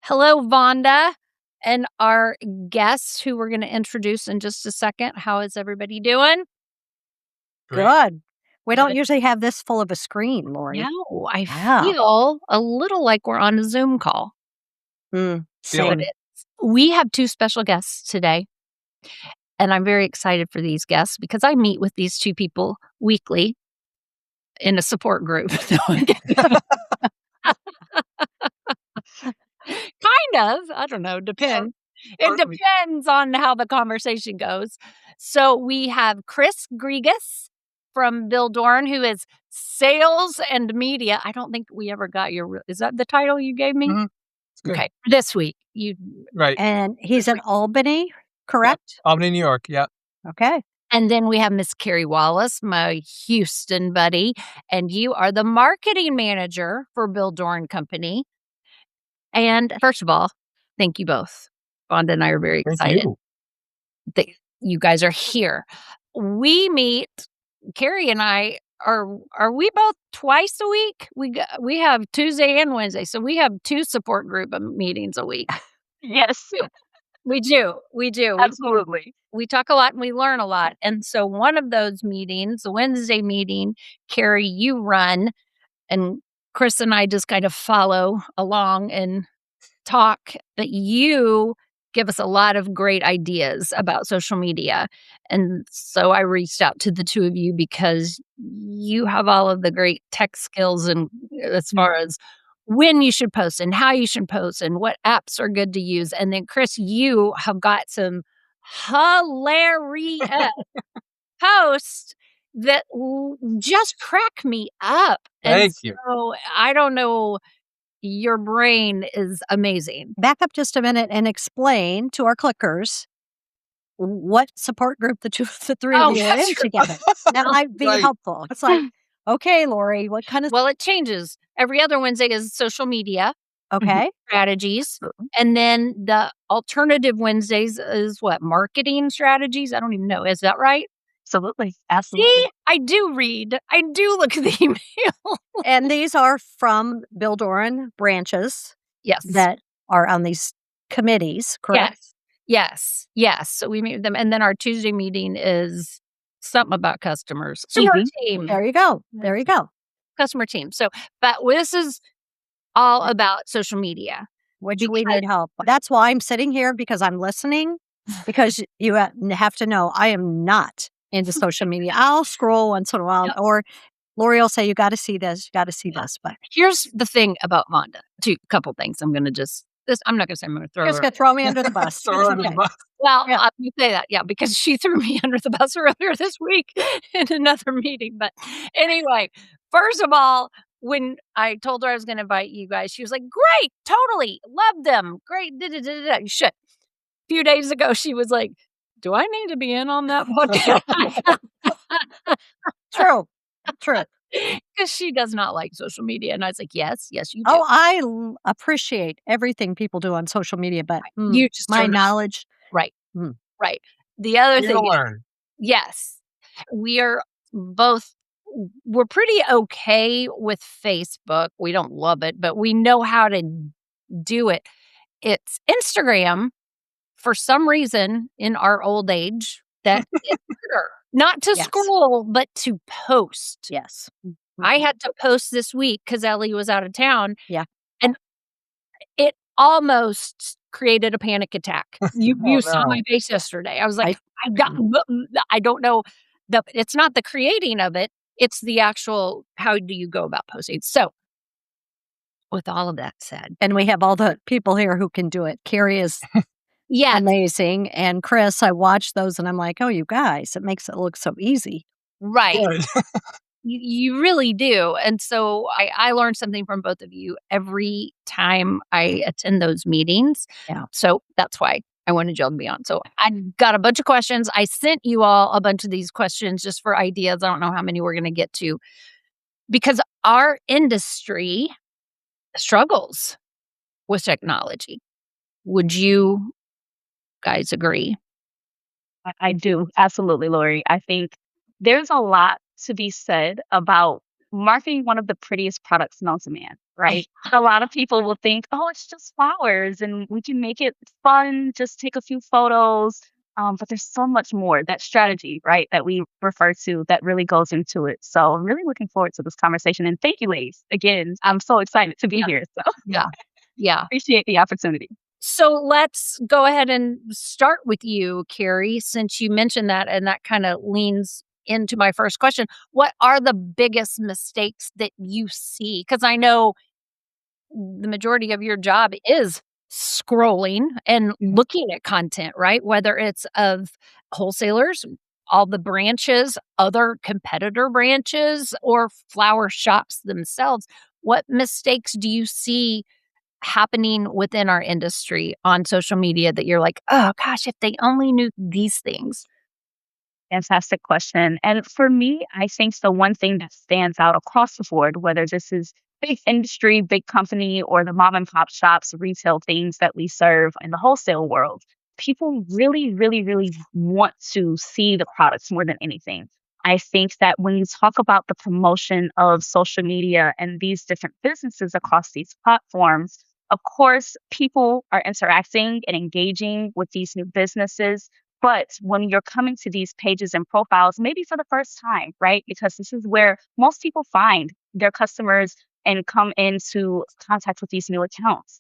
Hello, Vonda, and our guests who we're going to introduce in just a second. How is everybody doing? Great. Good. We don't Good. usually have this full of a screen, Lori. No, I Yeah. feel a little like we're on a Zoom call. Mm, Feel same. it. We have two special guests today, and I'm very excited for these guests because I meet with these two people weekly in a support group. No, I'm kidding. Kind of. I don't know. Depends. It Partly. depends on how the conversation goes. So we have Chris Grigas from Bill Dorn, who is sales and media. I don't think we ever got your. Is that the title you gave me? Mhm. It's good. Okay, this week you Right. And he's in Albany, Yep. correct? Albany, New York. Yeah. Okay. and then we have Miss Carrie Wallace, my Houston buddy, and you are the marketing manager for Bill Dorn Company. And first of all, thank you both. Vonda and I are very Thank excited you. that you guys are here. We meet, Carrie and I are we both twice a week? We have Tuesday and Wednesday, so we have two support group meetings a week. Yes, We do. absolutely. We talk a lot and we learn a lot. And so one of those meetings, the Wednesday meeting, Carrie, you run, and Chris and I just kind of follow along and talk, but you give us a lot of great ideas about social media. And so I reached out to the two of you because you have all of the great tech skills and as far as when you should post and how you should post and what apps are good to use. And then Chris, you have got some hilarious posts that just crack me up. Thank you. So I don't know, your brain is amazing. Back up just a minute and explain to our clickers what support group the three Oh, of you are that's in right. together. That might be Right. helpful. It's like, okay, Lori, what kind of Well, it changes. Every other Wednesday is social media okay? strategies. And then the alternative Wednesdays is what? Marketing strategies? I don't even know. Is that right? Absolutely. Absolutely. See, I do read. I do look at the email. And these are from Bill Doran branches Yes. that are on these committees, correct? Yes. So we meet with them. And then our Tuesday meeting is something about customers. Easy. Customer team. There you go. There you go. Customer team. So, but this is all about social media. Which we need help. That's why I'm sitting here because I'm listening. Because you have to know I am not into social media. I'll scroll once in a while, Yep. or Lori will say, "You got to see this. You got to see this." But Here's the thing about Vonda. Couple things. I'm going to just this. I'm not going to say I'm going to throw just her. gonna throw me under the bus. Throw It's her under the okay. bus. Well, Yeah. I'm going to say that, yeah, because she threw me under the bus earlier this week in another meeting. But anyway, first of all, when I told her I was going to invite you guys, she was like, "Great, totally, love them, great." You should. A few days ago, she was like, "Do I need to be in on that podcast?" True. Because she does not like social media, and I was like, "Yes, you do." Oh, I appreciate everything people do on social media, but You just my don't know. knowledge. Right. Mm. Right. The other Here thing to is, learn. yes, we are both we're pretty okay with Facebook. We don't love it, but we know how to do it. It's Instagram, for some reason, in our old age, that is harder. Not to Yes. scroll, but to post. Yes. I had to post this week because Ellie was out of town. Yeah. And it almost created a panic attack. You saw no. my face yesterday. I was like, I don't know. It's not the creating of it. It's the actual, how do you go about posting? So with all of that said, And we have all the people here who can do it. Carrie is yes, amazing. And Chris, I watch those and I'm like, oh, you guys, it makes it look so easy. right. Good. You really do. And so I learned something from both of you every time I attend those meetings. Yeah. So that's why I wanted y'all to be on. So I got a bunch of questions. I sent you all a bunch of these questions just for ideas. I don't know how many we're going to get to because our industry struggles with technology. Would you guys agree? I do. Absolutely, Lori. I think there's a lot to be said about marketing one of the prettiest products known to man, right? A lot of people will think, oh, it's just flowers and we can make it fun, just take a few photos. But there's so much more, that strategy, right, that we refer to that really goes into it. So I'm really looking forward to this conversation. And thank you, ladies. Again, I'm so excited to be here. So Yeah. Yeah. appreciate the opportunity. So let's go ahead and start with you, Carrie, since you mentioned that, and that kind of leans into my first question. What are the biggest mistakes that you see? Because I know the majority of your job is scrolling and looking at content, right? Whether it's of wholesalers, all the branches, other competitor branches, or flower shops themselves. What mistakes do you see happening within our industry on social media that you're like, oh gosh, if they only knew these things? Fantastic question. And for me, I think the one thing that stands out across the board, whether this is big industry, big company, or the mom and pop shops, retail things that we serve in the wholesale world, people really, really, really want to see the products more than anything. I think that when you talk about the promotion of social media and these different businesses across these platforms, of course, people are interacting and engaging with these new businesses. But when you're coming to these pages and profiles, maybe for the first time, right? Because this is where most people find their customers and come into contact with these new accounts.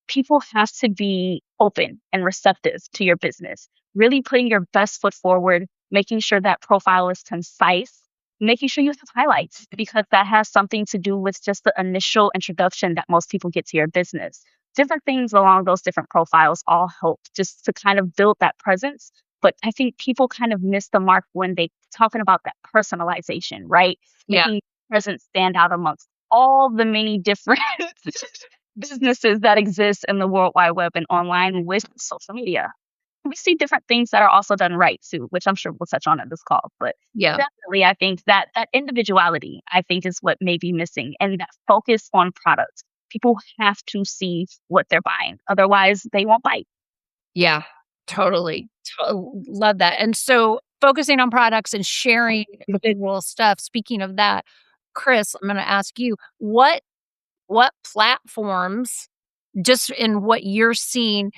People have to be open and receptive to your business, really putting your best foot forward, making sure that profile is concise, making sure you have highlights, because that has something to do with just the initial introduction that most people get to your business. Different things along those different profiles all help just to kind of build that presence. But I think people kind of miss the mark when they talking about that personalization, right? Yeah. Making presence stand out amongst all the many different businesses that exist in the World Wide Web and online with social media. We see different things that are also done right too, which I'm sure we'll touch on in this call. But Yeah. definitely, I think that individuality, I think, is what may be missing, and that focus on product. People have to see what they're buying, otherwise they won't buy. Yeah. Totally. Love that. And so focusing on products and sharing visual stuff. Speaking of that, Chris, I'm going to ask you what platforms, just in what you're seeing,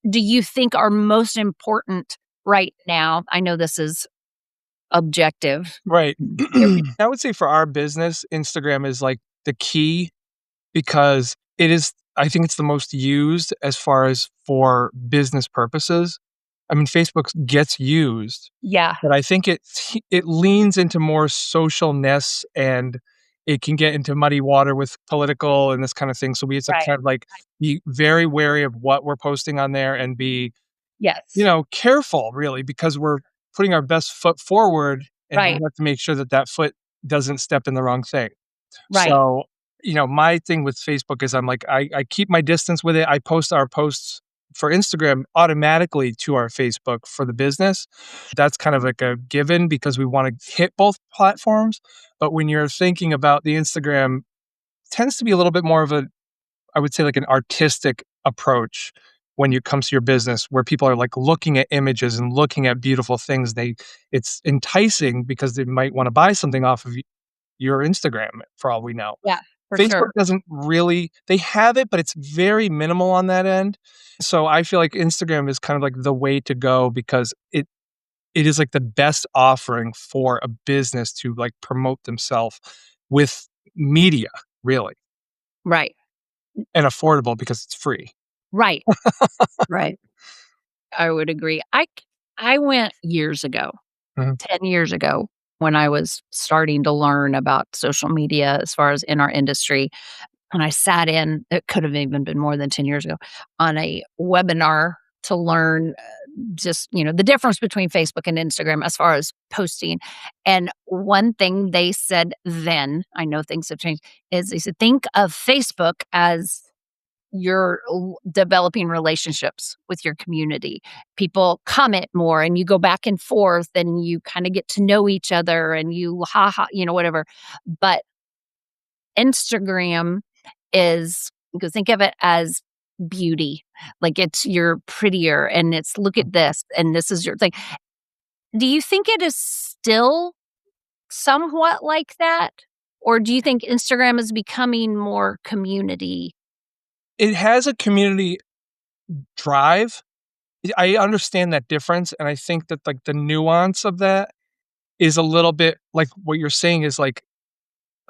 do you think are most important right now? I know this is objective. Right. I would say for our business, Instagram is like the key because I think it's the most used as far as for business purposes. I mean, Facebook gets used, Yeah. but I think it leans into more socialness and it can get into muddy water with political and this kind of thing. So we have to Right. kind of like be very wary of what we're posting on there and be, Yes. careful really because we're putting our best foot forward and we Right. have to make sure that that foot doesn't step in the wrong thing. Right. So, my thing with Facebook is I'm like, I keep my distance with it. I post our posts for Instagram automatically to our Facebook for the business. That's kind of like a given because we want to hit both platforms. But when you're thinking about the Instagram, tends to be a little bit more of I would say like an artistic approach when it comes to your business where people are like looking at images and looking at beautiful things. It's enticing because they might want to buy something off of your Instagram for all we know. Yeah, for Facebook sure. doesn't really they have it, but it's very minimal on that end. So I feel like Instagram is kind of like the way to go because it is like the best offering for a business to like promote themselves with media, really, Right. and affordable because it's free. Right. Right. I would agree. I went years ago, Mhm. 10 years ago, when I was starting to learn about social media as far as in our industry, and I sat in, it could have even been more than 10 years ago, on a webinar to learn, just, the difference between Facebook and Instagram as far as posting. And one thing they said then, I know things have changed, is they said, think of Facebook as you're developing relationships with your community. People comment more and you go back and forth and you kind of get to know each other and you whatever. But Instagram is, you can think of it as beauty. Like you're prettier and it's look at this and this is your thing. Do you think it is still somewhat like that? Or do you think Instagram is becoming more community? It has a community drive. I understand that difference, and I think that, like, the nuance of that is a little bit like what you're saying is, like,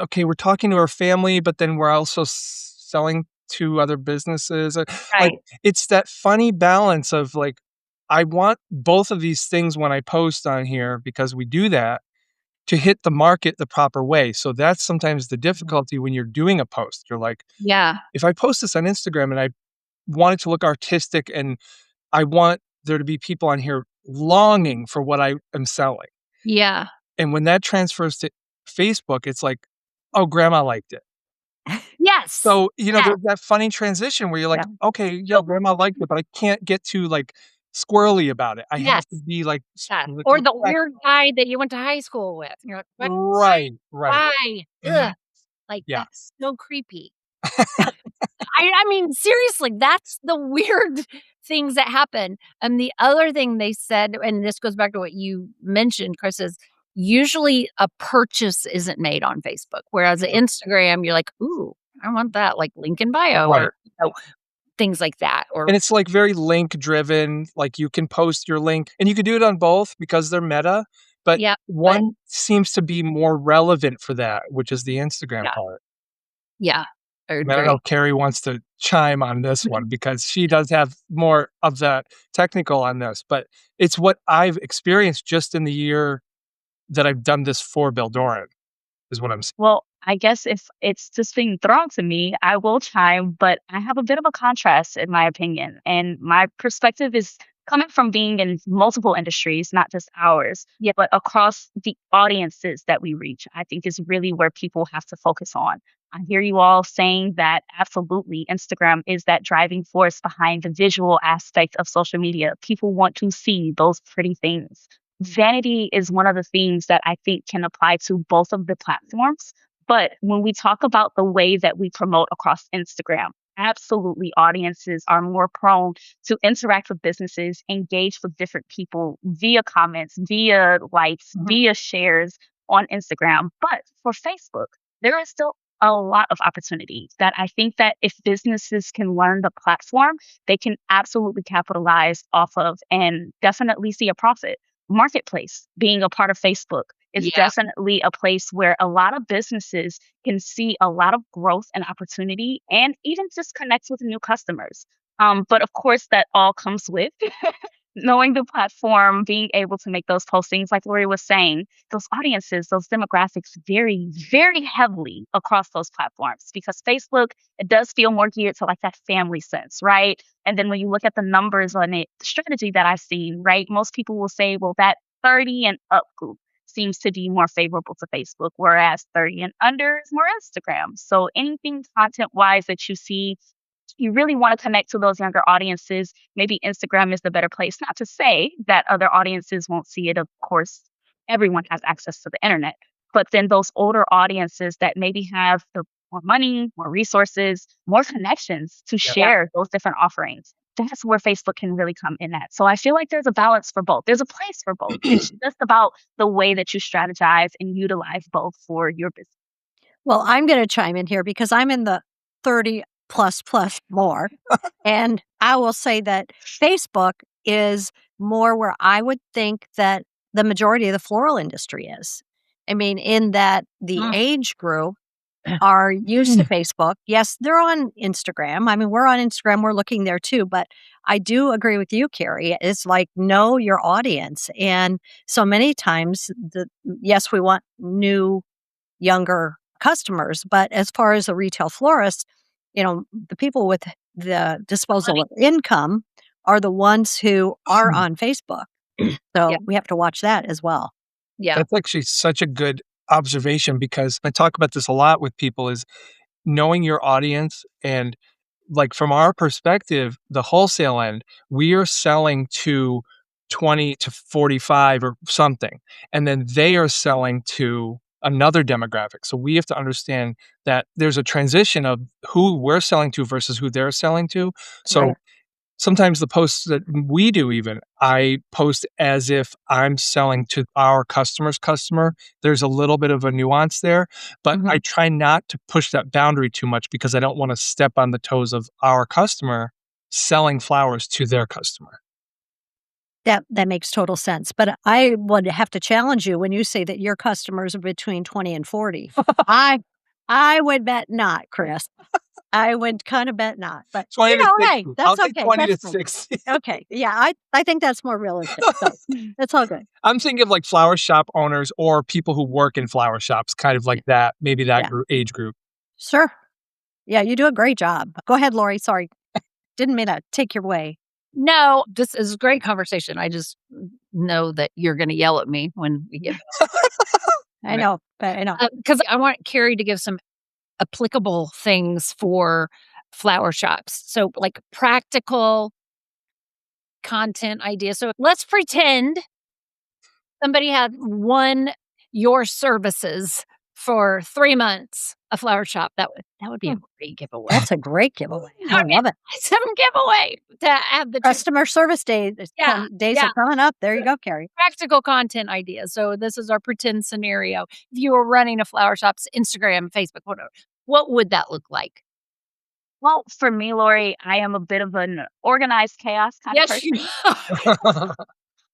okay, we're talking to our family, but then we're also selling to other businesses, like, Right. it's that funny balance of, like, I want both of these things when I post on here because we do that to hit the market the proper way, so that's sometimes the difficulty when you're doing a post. You're like, Yeah. "If I post this on Instagram and I want it to look artistic and I want there to be people on here longing for what I am selling," Yeah. and when that transfers to Facebook, it's like, "Oh, grandma liked it." Yes. So, Yeah. there's that funny transition where you're like, Yeah. "Okay, yeah, grandma liked it, but I can't get too, like, squirrely about it. I have Yes. to be, like, Yeah. like, Or the respect." weird guy that you went to high school with. And you're like, "What? Right, right. Why? Ugh." Like, Yeah. that's so creepy. I mean, seriously, that's the weird things that happen. And the other thing they said, and this goes back to what you mentioned, Chris, is usually a purchase isn't made on Facebook, whereas at Instagram, you're like, "Ooh, I want that," like link in bio Right. or, things like that, or And it's, like, very link driven, like, you can post your link and you could do it on both because they're meta, but yeah, but one seems to be more relevant for that, which is the Instagram yeah, part. yeah, I I don't know agree. if Carrie wants to chime on this one because she does have more of that technical on this, but it's what I've experienced just in the year that I've done this for Doran is what I'm saying. Well, I guess if it's just being thrown to me, I will chime, but I have a bit of a contrast in my opinion. And my perspective is coming from being in multiple industries, not just ours, Yeah, but across the audiences that we reach, I think is really where people have to focus on. I hear you all saying that absolutely Instagram is that driving force behind the visual aspect of social media. People want to see those pretty things. Vanity is one of the things that I think can apply to both of the platforms. But when we talk about the way that we promote across Instagram, absolutely audiences are more prone to interact with businesses, engage with different people via comments, via likes, mhm, via shares on Instagram. But for Facebook, there is still a lot of opportunity that I think that if businesses can learn the platform, they can absolutely capitalize off of and definitely see a profit. Marketplace being a part of Facebook is yeah, definitely a place where a lot of businesses can see a lot of growth and opportunity and even just connect with new customers. But of course, that all comes with knowing the platform, being able to make those postings, like Lori was saying, those audiences, those demographics vary very heavily across those platforms because Facebook, it does feel more geared to like that family sense, right? And then when you look at the numbers on it, the strategy that I've seen, right? Most people will say, well, that 30 and up group seems to be more favorable to Facebook, whereas 30 and under is more Instagram. So anything content wise that you see you really want to connect to those younger audiences, maybe Instagram is the better place. Not to say that other audiences won't see it. Of course, everyone has access to the internet. But then those older audiences that maybe have the more money, more resources, more connections to Yeah. yeah, share those different offerings. That's where Facebook can really come in at. So I feel like there's a balance for both. There's a place for both. It's just about the way that you strategize and utilize both for your business. Well, I'm going to chime in here because I'm in the 30 plus more. And I will say that Facebook is more where I would think that the majority of the floral industry is. I mean, in that the mm, age group are used to Facebook. Yes, they're on Instagram. I mean, we're on Instagram, we're looking there too. But I do agree with you, Carrie. It's like know your audience. And so many times, yes, we want new younger customers. But as far as a retail florist, the people with the disposal money. of income are the ones who are on Facebook. Yeah, So we have to watch that as well. yeah, That's actually such a good observation because I talk about this a lot with people is knowing your audience and, like, from our perspective, the wholesale end, we are selling to 20 to 45 or something, and then they are selling to another demographic. So we have to understand that there's a transition of who we're selling to versus who they're selling to. So Right. sometimes the posts that we do even, I post as if I'm selling to our customer's customer. There's a little bit of a nuance there, but I Mhm. try not to push that boundary too much because I don't wanna step on the toes of our customer selling flowers to their customer. That makes total sense, but I would have to challenge you when you say that your customers are between 20 and 40. I I would bet not, Chris. I would kinda bet not, but, 20 to hey, 60. I'll that's take okay, 20 that's to fine. 60. Okay, yeah, I think that's more realistic, so it's all good. I'm thinking of, like, flower shop owners or people who work in flower shops, kind of Yeah, like that, maybe that yeah. age group. Sure. Yeah, you do a great job. Go ahead, Lori, sorry. Didn't mean to take your way. No, this is a great conversation. I just know that you're gonna yell at me when we get I know, but I know. because I want Carrie to give some applicable things for flower shops. So, like, practical content ideas. So, let's pretend somebody had won your services for 3 months, a flower shop. That would be a Hmm, great giveaway. that's a great giveaway. That I would be an love it. awesome giveaway to have the 2. Customer service Yeah, days yeah. are coming up. There you go, Carrie. Practical content ideas. So this is our pretend scenario. If you were running a flower shop's Instagram, Facebook, whatever, what would that look like? Well, for me, Lori, I am a bit of an organized chaos kind of Yes, you person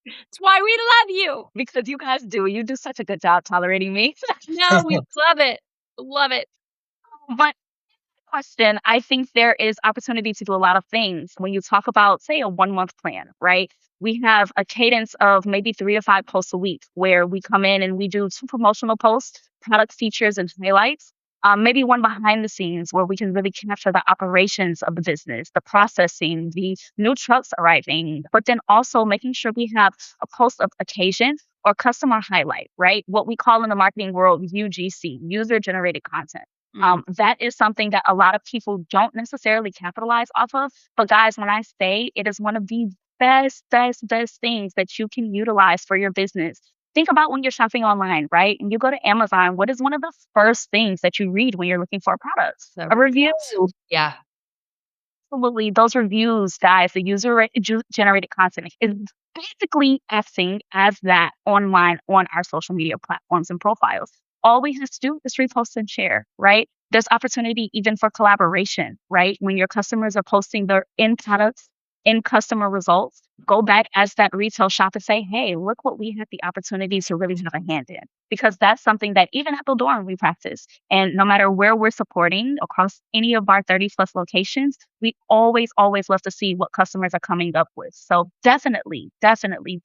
It's why we love you. because you guys do. You do such a good job tolerating me. No, we love it. Love it. But question, I think there is opportunity to do a lot of things. When you talk about, say, a 1 month plan, right? We have a cadence of maybe 3 to 5 posts a week where we come in and we do two promotional posts, product features, and highlights. Maybe one behind the scenes where we can really capture the operations of the business, the processing, the new trucks arriving, but then also making sure we have a post of occasion or customer highlight, right? What we call in the marketing world UGC, user generated content. That is something that a lot of people don't necessarily capitalize off of. But guys, when I say it is one of the best things that you can utilize for your business. Think about when you're shopping online, right? And you go to Amazon, what is one of the first things that you read when you're looking for a product? So A review. yeah. Absolutely. Those reviews, guys, the generated content is basically acting as that online on our social media platforms and profiles. All we have to do is repost and share, right? There's opportunity even for collaboration, right? When your customers are posting their end products, end customer results, go back as that retail shop and say, hey, look what we had the opportunity to really have a hand in. Because that's something that even at the dorm we practice. And no matter where we're supporting across any of our 30 plus locations, we always love to see what customers are coming up with. So definitely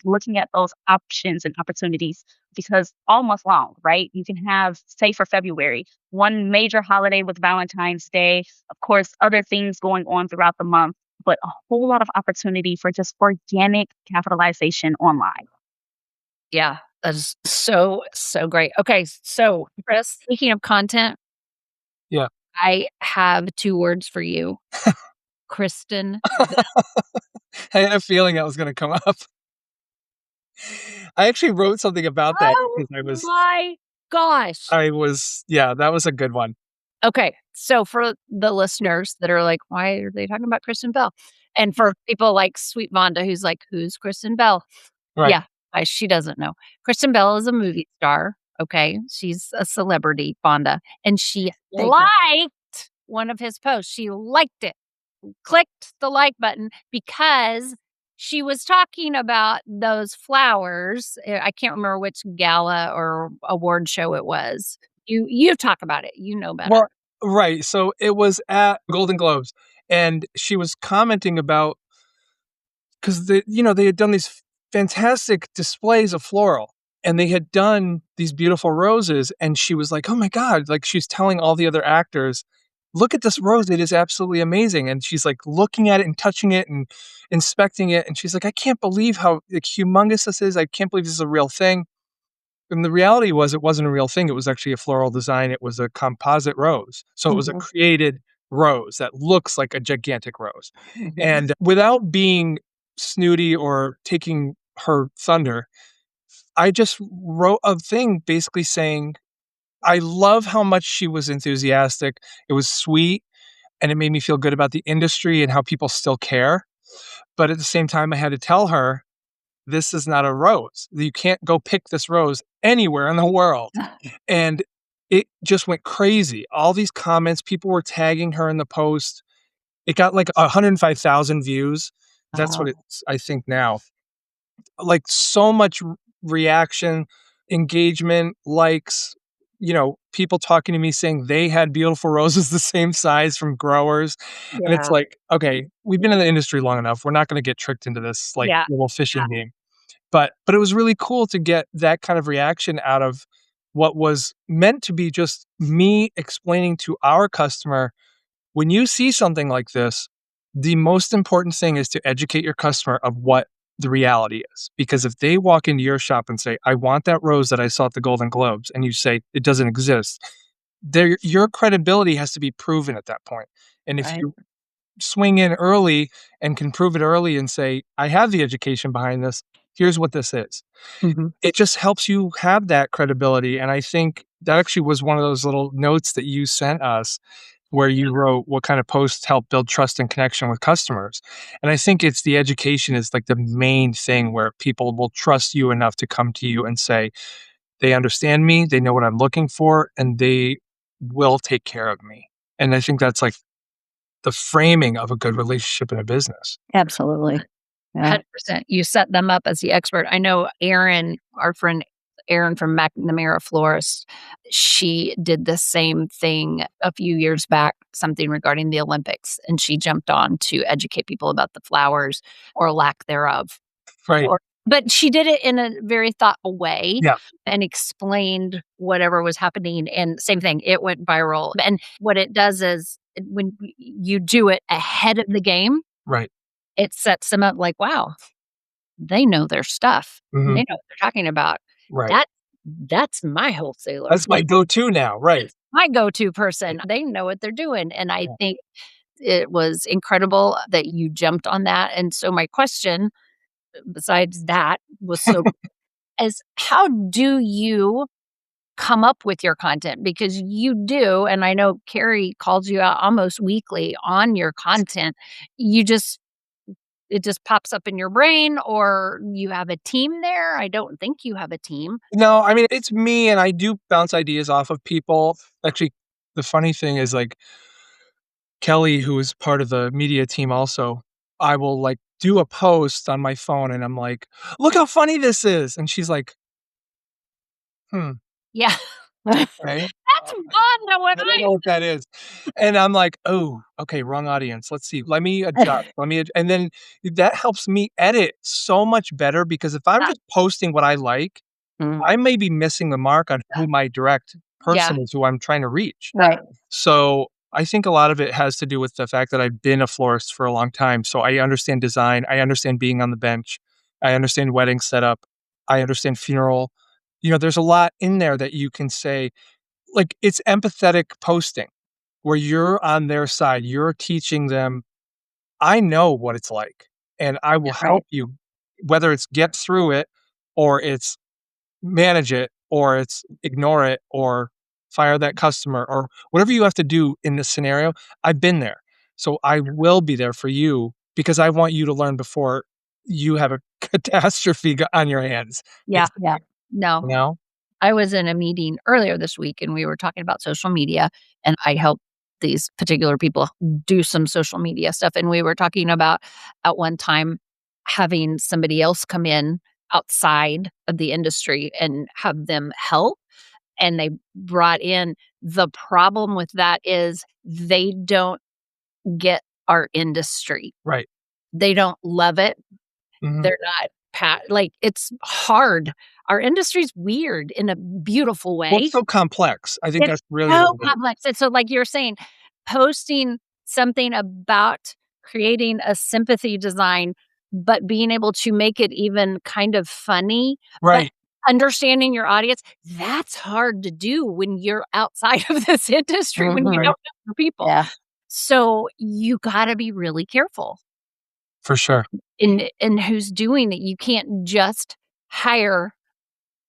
looking at those options and opportunities because all month long, right? You can have, say, for February, one major holiday with Valentine's Day, of course, other things going on throughout the month, but a whole lot of opportunity for just organic capitalization online. Yeah. That is so, so great. Okay. So, Chris, speaking of content, Yeah. I have 2 words for you. Kristen. I had a feeling that was gonna come up. I actually wrote something about that Oh because my gosh. yeah, that was a good one. Okay. So for the listeners that are like, why are they talking about Kristen Bell? And for people like Sweet Vonda, who's like, who's Kristen Bell? Right. Yeah, she doesn't know. Kristen Bell is a movie star. Okay. She's a celebrity, Vonda. And she Thank you. liked one of his posts. She liked it, clicked the like button because she was talking about those flowers. I can't remember which gala or award show it was. You talk about it. You know better. Well, right, so it was at Golden Globes, and she was commenting about 'cause they had done these fantastic displays of floral, and they had done these beautiful roses, and she was like, "Oh my god," like, she's telling all the other actors, "Look at this rose, it is absolutely amazing," and she's, like, looking at it and touching it and inspecting it, and she's like, "I can't believe how, like, humongous this is, I can't believe this is a real thing." And the reality was it wasn't a real thing, it was actually a floral design, it was a composite rose. So it was a Mhm, created rose that looks like a gigantic rose. mhm. And without being snooty or taking her thunder, I just wrote a thing basically saying, I love how much she was enthusiastic, it was sweet, and it made me feel good about the industry and how people still care. But at the same time, I had to tell her, this is not a rose. You can't go pick this rose anywhere in the world. And it just went crazy. All these comments, people were tagging her in the post. It got like 105,000 views. That's what Wow. it's, I think now. Like so much reaction, engagement, likes, people talking to me saying they had beautiful roses the same size from growers. And it's Yeah. like, okay, we've been in the industry long enough. We're not going to get tricked into this like Yeah. little fishing game. But it was really cool to get that kind of reaction out of what was meant to be just me explaining to our customer, when you see something like this, the most important thing is to educate your customer of what the reality is. Because if they walk into your shop and say, I want that rose that I saw at the Golden Globes, and you say it doesn't exist, your credibility has to be proven at that point. And if Right. you swing in early and can prove it early and say, I have the education behind this, here's what this is. Mhm. It just helps you have that credibility. And I think that actually was one of those little notes that you sent us where you wrote what kind of posts help build trust and connection with customers. And I think it's the education is like the main thing where people will trust you enough to come to you and say, they understand me, they know what I'm looking for, and they will take care of me. And I think that's like the framing of a good relationship in a business. Absolutely. Yeah. 100%. You set them up as the expert. I know Erin, our friend Erin from McNamara Florist, she did the same thing a few years back, something regarding the Olympics, and she jumped on to educate people about the flowers or lack thereof. Right. But she did it in a very thoughtful way Yeah. and explained whatever was happening, and same thing, it went viral, and what it does is when you do it ahead of the game, Right. it sets them up like, "Wow, they know their stuff. They Mhm. know what they're talking about. Right. That that's my wholesaler. That's my go-to now. Right. My go-to person. They know what they're doing." And I Yeah. think it was incredible that you jumped on that, and so my question, besides that, was so is how do you come up with your content? Because you do, and I know Carrie calls you out almost weekly on your content. You just it just pops up in your brain, or you have a team there? I don't think you have a team. No, I mean, it's me and I do bounce ideas off of people. Actually, the funny thing is like Kelly, who is part of the media team also, I will like do a post on my phone and I'm like, "Look how funny this is." And she's like, "Hmm, Yeah. okay. That's fun though, when I don't know what that is." And I'm like, "Oh, okay, wrong audience. Let's see. Let me adjust. And then that helps me edit so much better because if I'm Yeah. just posting what I like, Mm. I may be missing the mark on who my direct Yeah. person is who I'm trying to reach. Right. So, I think a lot of it has to do with the fact that I've been a florist for a long time, so I understand design, I understand being on the bench, I understand wedding setup, I understand funeral. There's a lot in there that you can say like, it's empathetic posting where you're on their side, you're teaching them, "I know what it's like, and I will Right. help you," whether it's get through it or it's manage it or it's ignore it or fire that customer or whatever you have to do in this scenario. I've been there. So I will be there for you because I want you to learn before you have a catastrophe on your hands. Yeah. Basically, Yeah. No. you know? I was in a meeting earlier this week and we were talking about social media, and I helped these particular people do some social media stuff, and we were talking about at one time having somebody else come in outside of the industry and have them help, and they brought in the problem with that is they don't get our industry. Right. They don't love it. Mhm. They're not like, it's hard. Our industry's weird in a beautiful Well, it's way. so complex. I think It's that's really what so it is. complex, and so, like you're saying, posting something about creating a sympathy design, but being able to make it even kind of funny, but Right. understanding your audience, that's hard to do when you're outside of this industry, when you don't Mhm. know your people. Yeah. So, you gotta be really careful For sure. in who's doing it. You can't just hire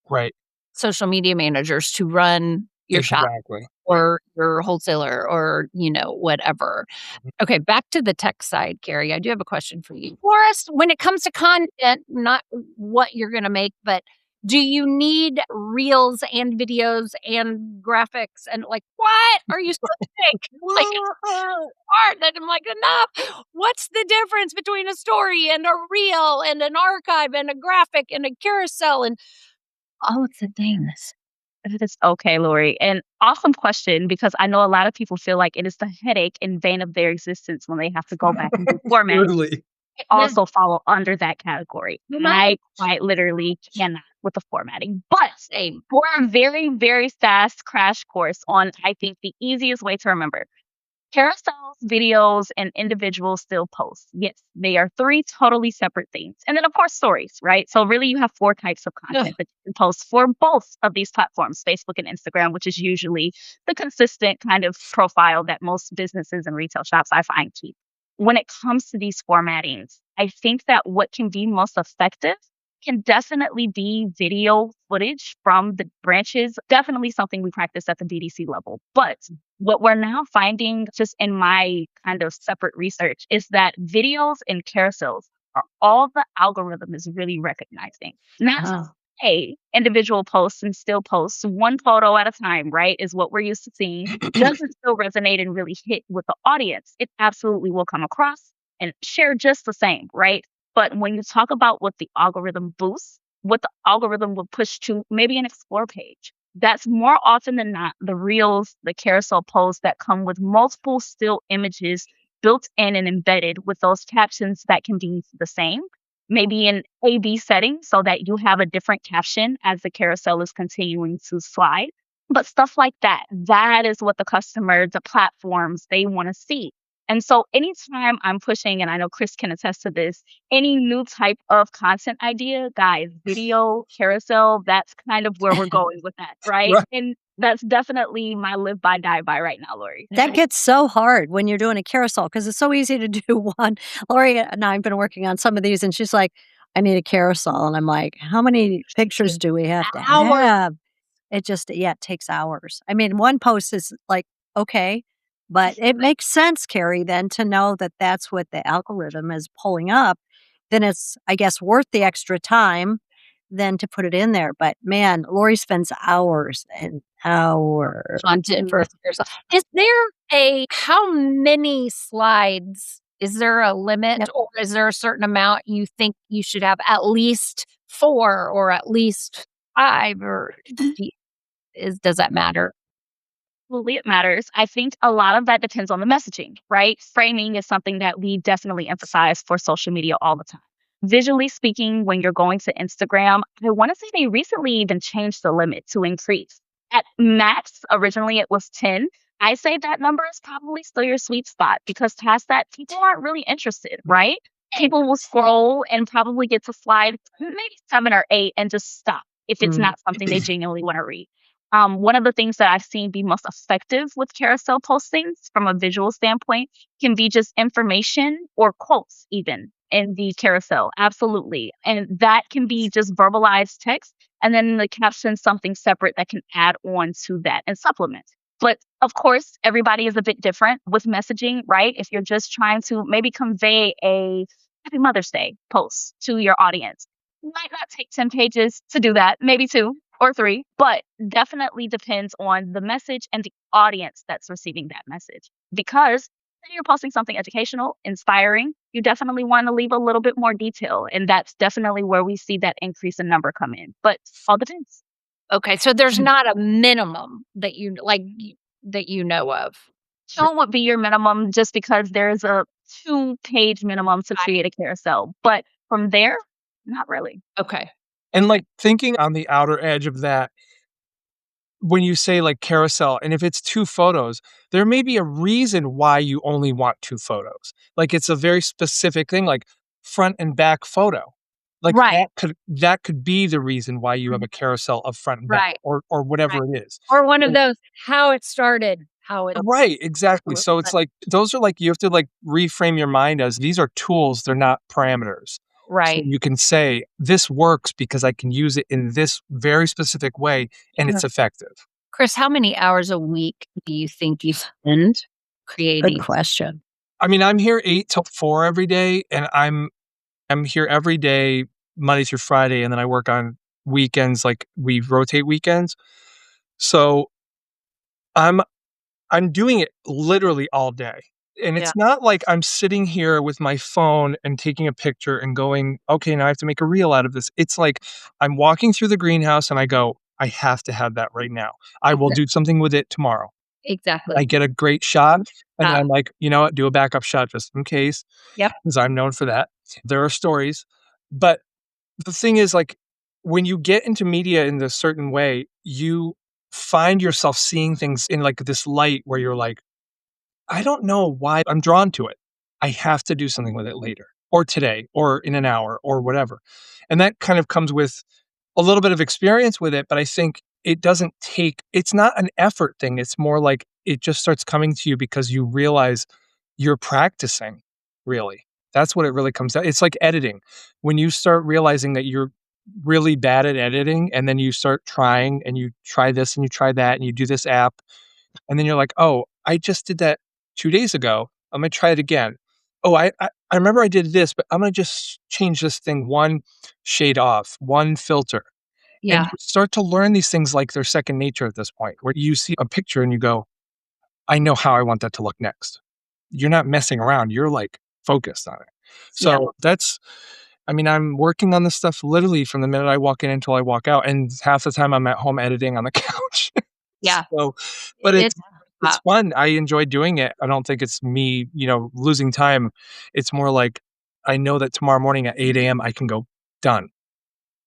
Right. social media managers to run your shop Exactly. or your wholesaler or, whatever. Mhm. Okay, back to the tech side, Carrie. I do have a question for you. For us, when it comes to content, not what you're going to make, but do you need reels and videos and graphics and like what are you so sick? Like it's hard that I'm like enough. What's the difference between a story and a reel and an archive and a graphic and a carousel and all of the things? It is okay, Lori. And awesome question because I know a lot of people feel like it is the headache and vein of their existence when they have to go back and do formatting. Truly. I Yeah. also fall under that category. You know? I quite literally cannot with the formatting. But Same. for a very, very fast crash course on, I think, the easiest way to remember carousels, videos, and individual still posts. Yes, they are three totally separate things. And then, of course, stories, right? So, really, you have four types of Ugh. content that you can post for both of these platforms, Facebook and Instagram, which is usually the consistent kind of profile that most businesses and retail shops I find keep. When it comes to these formattings, I think that what can be most effective can definitely be video footage from the branches. Definitely something we practice at the BDC level. But what we're now finding just in my kind of separate research is that videos and carousels are all the algorithm is really recognizing. Not just Oh. individual posts and still posts, one photo at a time, right? Is what we're used to seeing. Doesn't still resonate and really hit with the audience. It absolutely will come across and share just the same, right? But when you talk about what the algorithm boosts, what the algorithm will push to maybe an explore page, that's more often than not the reels, the carousel posts that come with multiple still images built in and embedded with those captions that can be the same, maybe in A/B setting so that you have a different caption as the carousel is continuing to slide. But stuff like that, that is what the customer, the platforms, they want to see. And so anytime I'm pushing, and I know Chris can attest to this, any new type of content idea, guys, video, carousel, that's kind of where we're going with that, right? Right. And that's definitely my live by, die by right now, Lori. That gets so hard when you're doing a carousel because it's so easy to do one. Lori and I have been working on some of these, and she's like, I need a carousel. And I'm like, how many pictures do we have to Hours. have? It just, yeah, it takes hours. I mean, one post is like, okay, but it makes sense, Carrie, then to know that that's what the algorithm is pulling up. Then it's, I guess, worth the extra time than to put it in there. But man, Lori spends hours and hours. Content for yourself. Is there how many slides? Is there a limit Yep. or is there a certain amount you think you should have at least 4 or at least 5 or does that matter? Absolutely, it matters. I think a lot of that depends on the messaging, right? Framing is something that we definitely emphasize for social media all the time. Visually speaking, when you're going to Instagram, I want to say they recently even changed the limit to increase. At max, originally it was 10. I say that number is probably still your sweet spot because past that, people aren't really interested, right? People will scroll and probably get to slide maybe 7 or 8 and just stop if it's Mm. not something they genuinely want to read. One of the things that I've seen be most effective with carousel postings from a visual standpoint can be just information or quotes, even in the carousel. Absolutely. And that can be just verbalized text. And then the caption, something separate that can add on to that and supplement. But of course, everybody is a bit different with messaging, right? If you're just trying to maybe convey a Happy Mother's Day post to your audience, it might not take 10 pages to do that, maybe 2 or 3, but definitely depends on the message and the audience that's receiving that message. Because when you're posting something educational, inspiring, you definitely want to leave a little bit more detail. And that's definitely where we see that increase in number come in. But all depends. Okay, so there's not a minimum that that you know of. 2 would be your minimum just because there's a 2-page minimum to create a carousel. But from there, not really. Okay. And like thinking on the outer edge of that, when you say like carousel, and if it's 2 photos, there may be a reason why you only want 2 photos. Like it's a very specific thing, like front and back photo. Like Right. that could be the reason why you have a carousel of front and back, Right. or whatever it is. Or one of And- those how it started, how it Right, exactly. So it's like those are like you have to like reframe your mind as these are tools, they're not parameters. So right. you can say this works because I can use it in this very specific way and it's effective. Chris, how many hours a week do you think you spend Good creating? question. I mean, I'm here 8 till 4 every day, and I'm here every day, Monday through Friday, and then I work on weekends, like, we rotate weekends. So, I'm I'm doing it literally all day, and Yeah. it's not like I'm sitting here with my phone and taking a picture and going, "Okay, now I have to make a reel out of this." It's like I'm walking through the greenhouse and I go, "I have to have that right now. I will do something with it tomorrow." I Exactly. get a great shot, and then Ah, I'm like, "You know what? Do a backup shot just in case," yep. because 'cause I'm known for that. There are stories, but the thing is, like, when you get into media in this certain way, you find yourself seeing things in, like, this light where you're like, "I don't know why I'm drawn to it. I have to do something with it later, or today, or in an hour, or whatever." And that kind of comes with a little bit of experience with it, but I think it doesn't take it's not an effort thing, it's more like it just starts coming to you because you realize you're practicing, really. That's what it really comes down it's like editing. When you start realizing that you're really bad at editing, and then you start trying, and you try this, and you try that, and you do this app, and then you're like, "Oh, I just did that 2 days ago. I'm gonna try it again. Oh, I remember I did this, but I'm gonna just change this thing 1 shade off, 1 filter." And Yeah. you start to learn these things like they're second nature at this point, where you see a picture and you go, "I know how I want that to look next." You're not messing around, you're, like, focused on it. Yeah. So, that's I mean, I'm working on this stuff literally from the minute I walk in until I walk out, and half the time I'm at home editing on the couch. Yeah. So but It's it's fun, I enjoy doing it. I don't think it's me, losing time. It's more like, I know that tomorrow morning at 8 AM I can go, "Done."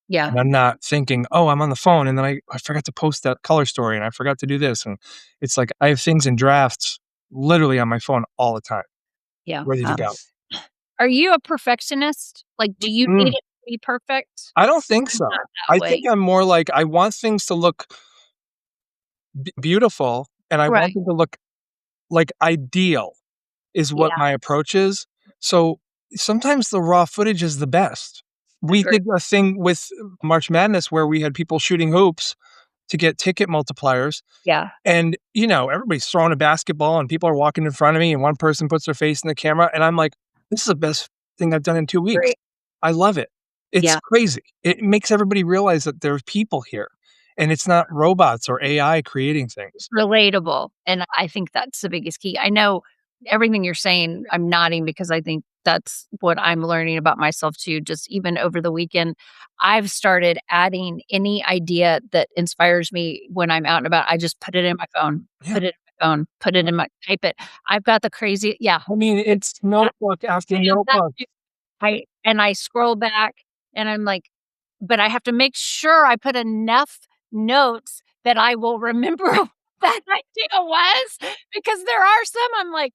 yeah. And I'm not thinking, "Oh, I'm on the phone, and then I forgot to post that color story, and I forgot to do this," and it's like I have things in drafts literally on my phone all the time, Yeah. ready to Uh, go. Are you a perfectionist? Like, do you need Mm, it to be perfect? I don't think I'm not so. that I think way. I'm more like, I want things to look beautiful, and I want Right. them to look, like, ideal is what Yeah. my approach is. So, sometimes the raw footage is the best. We Agree. did a thing with March Madness where we had people shooting hoops to get ticket multipliers. Yeah. And, everybody's throwing a basketball and people are walking in front of me and one person puts their face in the camera and I'm like, "This is the best thing I've done in 2 weeks." Agree. I love it. It's Yeah. crazy. It makes everybody realize that there's people here and it's not robots or AI creating things. Relatable, and I think that's the biggest key. I know everything you're saying, I'm nodding because I think that's what I'm learning about myself too, just even over the weekend. I've started adding any idea that inspires me when I'm out and about, I just put it in my phone, Yeah. put it in my phone, put it in my type it. I've got the crazy yeah. I mean, it's notebook after I have that notebook. too. I scroll back and I'm like but I have to make sure I put enough notes that I will remember what that idea was, because there are some I'm like,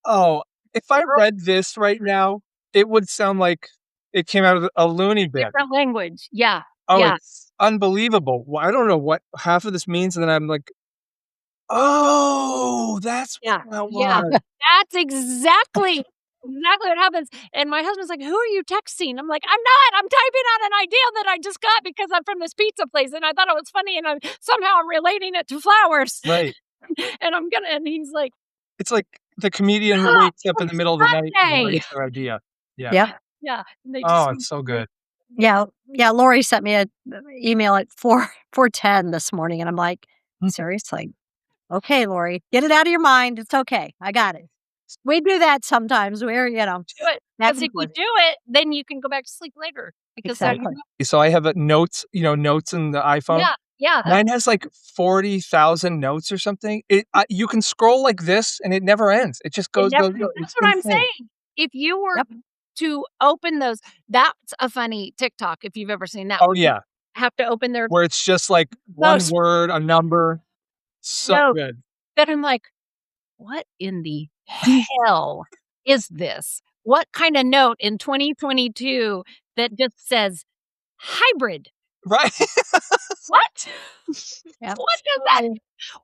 Oh, if I "Girl, read this right now, it would sound like it came out of a loony bin. different language." Yeah, Oh, yeah, it's unbelievable. Well, I don't know what half of this means, and then I'm like, "Oh, that's yeah, what that yeah. was." That's exactly what happens, and my husband's like, "Who are you texting?" I'm like, "I'm not, I'm typing out an idea that I just got because I'm from this pizza place, and I thought it was funny, and I'm relating it to flowers, Right. and I'm gonna" and he's like, It's like the comedian who "Ah, wakes up in the it's middle of the night and Sunday." writes their idea. Yeah. yeah. Yeah, and they just Oh, it's so good. Yeah. Yeah. Lori sent me a email at 4:10 this morning, and I'm like, seriously? Okay, Lori, get it out of your mind. It's okay. I got it. We do that sometimes. We're, do it, back because and if you forth. do it, then you can go back to sleep later because now you Exactly. know So I have a notes, notes in the iPhone. yeah, yeah, Mine has like 40,000 notes or something. You can scroll like this and it never ends. It just it goes, never goes, goes. that's It's what I'm insane. saying. If you were Yep. to open those that's a funny TikTok, if you've ever seen that, Oh, where people yeah. have to open their Where it's just like one most word, a number. So notes good. that I'm like, "What in the hell is this? What kinda note in 2022 that just says hybrid? Right? What?" Yep. What does that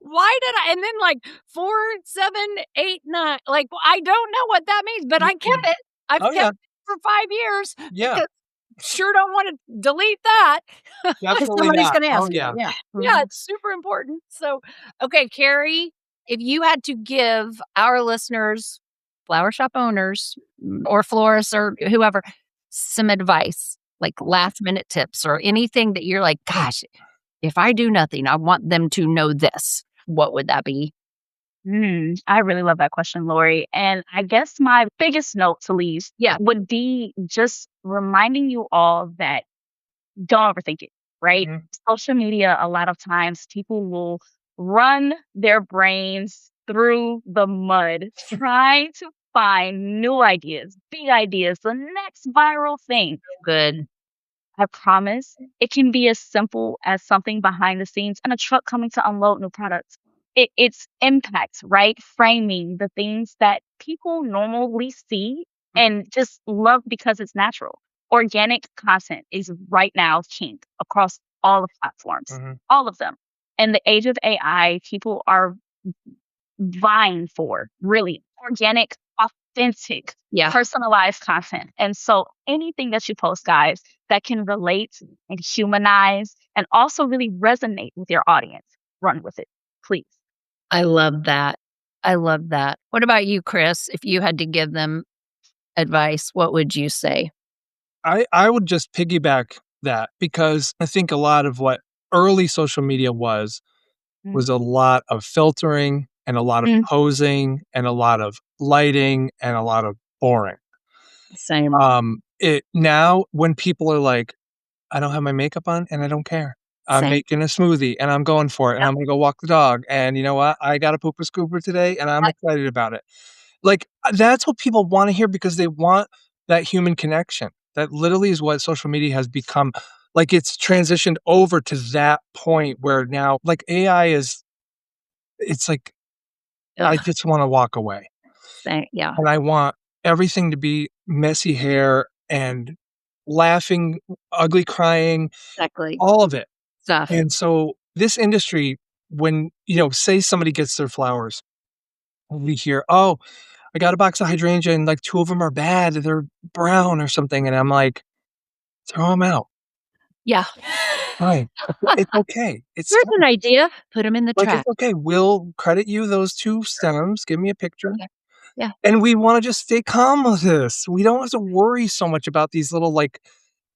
why did I and then, like, 4, 7, 8, 9 like, I don't know what that means, but I kept it. I've Oh, kept yeah. it for 5 years Yeah. because sure don't wanna delete that. Definitely Somebody's not. gonna Oh, ask you. yeah. Yeah. Yeah, Mhm. it's super important. So, okay, Carrie, if you had to give our listeners, flower shop owners, or florists or whoever, some advice, like last minute tips or anything that you're like, gosh, if I do nothing, I want them to know this, what would that be? I really love that question, Lori. And I guess my biggest note to leave Yeah, would be just reminding you all that don't overthink it, right? Mhm. Social media, a lot of times people will run their brains through the mud trying to find new ideas, big ideas, the next viral thing. good. I promise it can be as simple as something behind the scenes and a truck coming to unload new products. It's impact, right? Framing the things that people normally see and just love because it's natural. Organic content is right now king across all the platforms, Mhm. all of them. In the age of AI, people are vying for really organic, authentic, Yeah, personalized content. And so anything that you post, guys, that can relate and humanize and also really resonate with your audience, run with it, please. I love that. I love that. What about you, Chris? If you had to give them advice, what would you say? I would just piggyback that because I think a lot of what early social media was a lot of filtering and a lot of Mm, posing and a lot of lighting and a lot of boring. same. It now when people are like, "I don't have my makeup on and I don't care. I'm Same. making a smoothie and I'm going for it and Yep. I'm gonna go walk the dog, and you know what? I got a pooper scooper today and I'm Yep. excited about it." Like, that's what people wanna hear because they want that human connection. That literally is what social media has become. Like, it's transitioned over to that point where now, like, AI is it's like, I Ugh, just wanna walk away, same. Yeah, and I want everything to be messy hair and laughing, ugly crying, exactly. all of it. Stuff. And so this industry, when, say somebody gets their flowers, we hear, "Oh, I got a box of hydrangea and like 2 of them are bad, they're brown or something," and I'm like, "Throw them out. Yeah. Fine. It's okay. It's Here's an fine. idea. Put them in the Like, trash. it's okay. We'll credit you those 2 stems, give me a picture." Yeah. Yeah. And we wanna just stay calm with this. We don't have to worry so much about these little, like,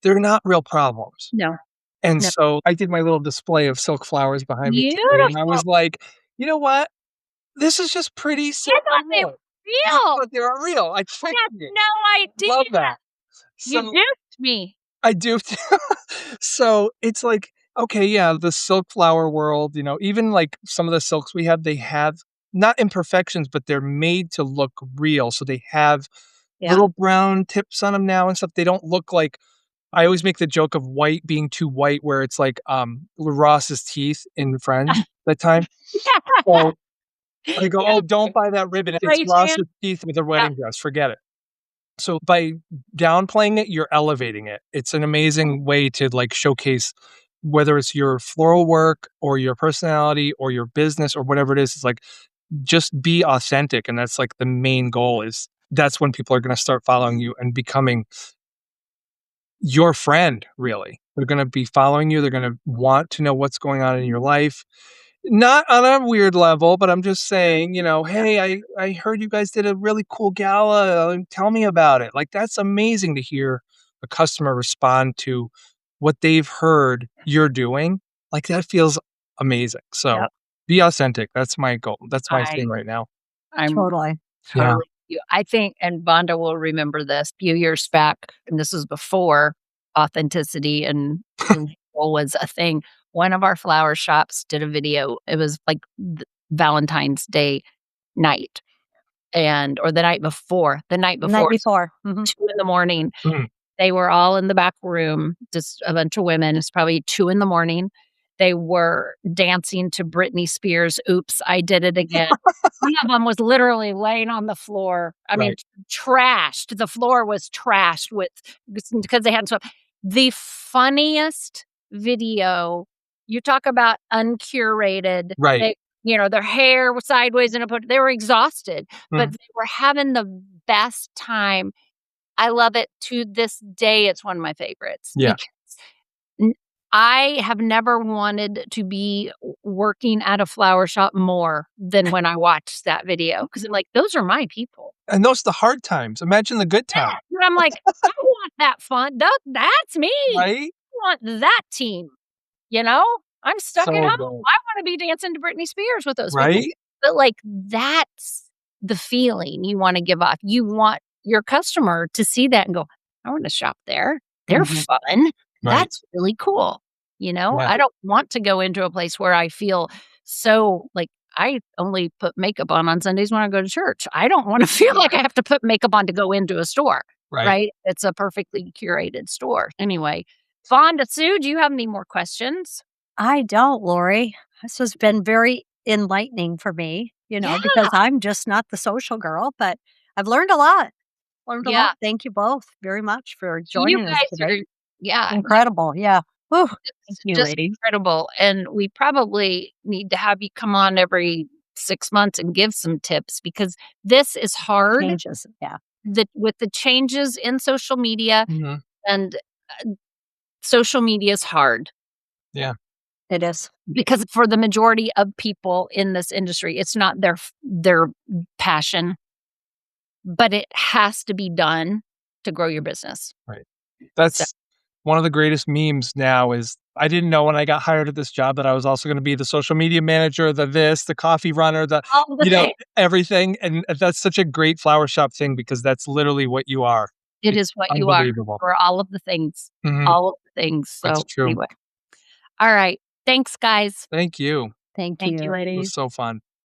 they're not real problems. No, And no. so I did my little display of silk flowers behind me today, and I Beautiful. was like, "You know what? This is just pretty I silk thought they flowers, were real. but they're real. I I tricked had you." no Love idea. that. You So duped me. I do too. So it's like, okay, yeah, the silk flower world, even like some of the silks we have, they have not imperfections, but they're made to look real. So they have Yeah. little brown tips on them now and stuff. They don't look like I always make the joke of white being too white, where it's like Ross's teeth in Friends that time. So I go, Yeah, "Oh, don't buy that ribbon. It's spray tan. Ross's teeth with a Yeah. wedding dress. Forget it." So by downplaying it, you're elevating it. It's an amazing way to like showcase whether it's your floral work or your personality or your business or whatever it is. It's like just be authentic, and that's like the main goal. Is that's when people are going to start following you and becoming your friend, really. They're gonna be following you, they're gonna want to know what's going on in your life. Not on a weird level, but I'm just saying, Yeah. "Hey, I heard you guys did a really cool gala, tell me about it." Like, that's amazing to hear a customer respond to what they've heard you're doing. Like, that feels amazing. So, Yep. be authentic, that's my goal, that's my I thing right now. I'm Totally. Yeah. totally you. I think, and Vonda will remember this, a few years back, and this was before authenticity and being real was a thing. One of our flower shops did a video. It was like Valentine's Day night or the night Night before, before. Mhm. 2 in the morning. Mhm. They were all in the back room, just a bunch of women. It's probably 2 in the morning. They were dancing to Britney Spears' "Oops, I Did It Again." One of them was literally laying on the floor. I mean, Right. trashed. The floor was trashed with because they hadn't swept. The funniest video, you talk about uncurated. Right. Their hair was sideways in a they were exhausted, but Mhm. they were having the best time I love it to this day, it's one of my favorites Yeah. because N I have never wanted to be working at a flower shop more than when I watched that video because 'cause I'm like, "Those are my people." And those are the hard times. Imagine the good times, And I'm like, "I want that fun. That's me. I right? want that team." You know? I'm stuck at So home. good, I wanna be dancing to Britney Spears with those people. right? But, like, that's the feeling you wanna give off. You want your customer to see that and go, "I wanna shop there. They're Mhm. fun. Right. That's really cool." You know? Yeah. I don't want to go into a place where I feel so like, I only put makeup on Sundays when I go to church. I don't wanna feel like I have to put makeup on to go into a store, Right. right? It's a perfectly curated store. Anyway, Fonda Sue, do you have any more questions? I don't, Lori. This has been very enlightening for me, Yeah, because I'm just not the social girl, but I've learned a lot. Learned a yeah. lot. Thank you both very much for You joining us guys today. are yeah, Incredible. Yeah. Whew. Thank it's you, just ladies. incredible, and we probably need to have you come on every 6 months and give some tips because this is hard, Changes. Yeah, with the changes in social media, Mhm. and, social media is hard Yeah. it is. because for the majority of people in this industry, it's not their passion, but it has to be done to grow your business. Right. So That's one of the greatest memes now is I didn't know when I got hired at this job that I was also gonna be the social media manager, the this, the coffee runner, all the things. everything, and that's such a great flower shop thing because that's literally what you are. It It's is what you are unbelievable. for all of the things, Mhm. all of the things, That's so, true. anyway. Alright, thanks, guys. Thank you. Thank Thank you, you. It was ladies. so fun.